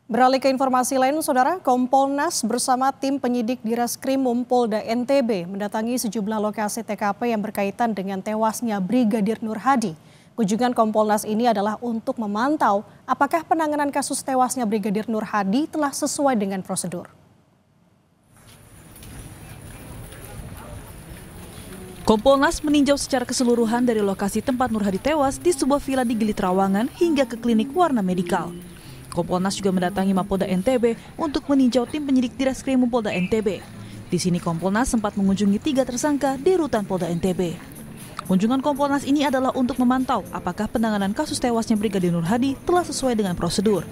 Beralih ke informasi lain, Saudara, Kompolnas bersama tim penyidik Direskrimum Polda NTB mendatangi sejumlah lokasi TKP yang berkaitan dengan tewasnya Brigadir Nur Hadi. Kunjungan Kompolnas ini adalah untuk memantau apakah penanganan kasus tewasnya Brigadir Nur Hadi telah sesuai dengan prosedur. Kompolnas meninjau secara keseluruhan dari lokasi tempat Nur Hadi tewas di sebuah villa di Gili Trawangan hingga ke klinik Warna Medikal. Kompolnas juga mendatangi Mapolda NTB untuk meninjau tim penyidik Direskrimum Polda NTB. Di sini Kompolnas sempat mengunjungi 3 tersangka di rutan Polda NTB. Kunjungan Kompolnas ini adalah untuk memantau apakah penanganan kasus tewasnya Brigadir Nur Hadi telah sesuai dengan prosedur.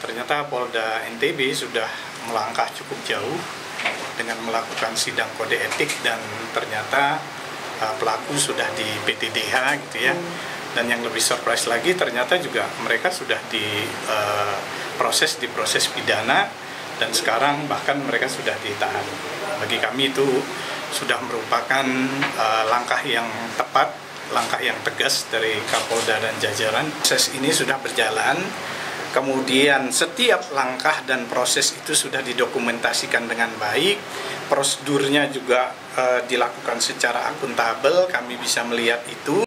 Ternyata Polda NTB sudah melangkah cukup jauh dengan melakukan sidang kode etik dan ternyata pelaku sudah di PTDH gitu ya. Dan yang lebih surprise lagi ternyata juga mereka sudah diproses pidana dan sekarang bahkan mereka sudah ditahan. Bagi kami itu sudah merupakan langkah yang tepat, langkah yang tegas dari Kapolda dan jajaran. Proses ini sudah berjalan, kemudian setiap langkah dan proses itu sudah didokumentasikan dengan baik, prosedurnya juga dilakukan secara akuntabel, kami bisa melihat itu.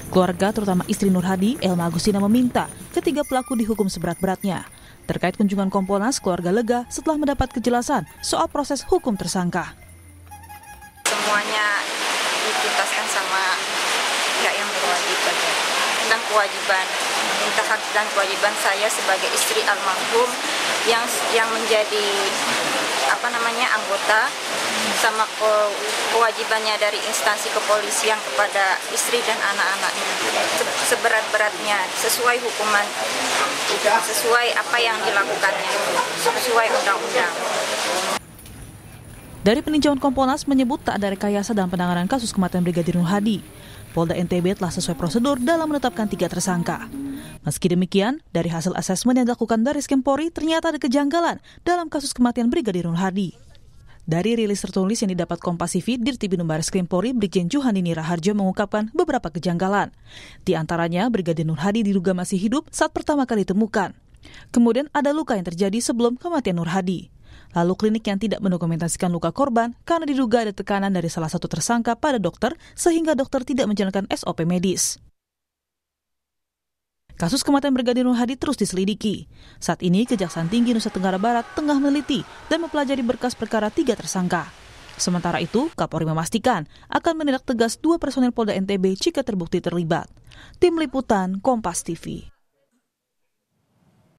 Keluarga, terutama istri Nur Hadi, Elma Agustina, meminta ketiga pelaku dihukum seberat-beratnya. Terkait kunjungan Kompolnas, keluarga lega setelah mendapat kejelasan soal proses hukum tersangka. Semuanya dituntaskan sama pihak yang berwajib tentang kewajiban, minta hak dan kewajiban saya sebagai istri almarhum yang menjadi anggota sama kewajibannya dari instansi kepolisian kepada istri dan anak-anaknya seberat-beratnya, sesuai hukuman, sesuai apa yang dilakukannya, sesuai undang-undang. Dari peninjauan Kompolnas menyebut tak ada rekayasa dalam penanganan kasus kematian Brigadir Nur Hadi. Polda NTB telah sesuai prosedur dalam menetapkan 3 tersangka. Meski demikian, dari hasil asesmen yang dilakukan Bareskrim Polri ternyata ada kejanggalan dalam kasus kematian Brigadir Nur Hadi. Dari rilis tertulis yang didapat Kompas TV, Dirtipidum Bareskrim Polri Brigjen Juhandini Raharjo mengungkapkan beberapa kejanggalan. Di antaranya, Brigadir Nur Hadi diduga masih hidup saat pertama kali ditemukan. Kemudian ada luka yang terjadi sebelum kematian Nur Hadi. Lalu klinik yang tidak mendokumentasikan luka korban karena diduga ada tekanan dari salah satu tersangka pada dokter sehingga dokter tidak menjalankan SOP medis. Kasus kematian Brigadir Nur Hadi terus diselidiki. Saat ini Kejaksaan Tinggi Nusa Tenggara Barat tengah meneliti dan mempelajari berkas perkara 3 tersangka. Sementara itu, Kapolri memastikan akan menindak tegas 2 personel Polda NTB jika terbukti terlibat. Tim Liputan Kompas TV.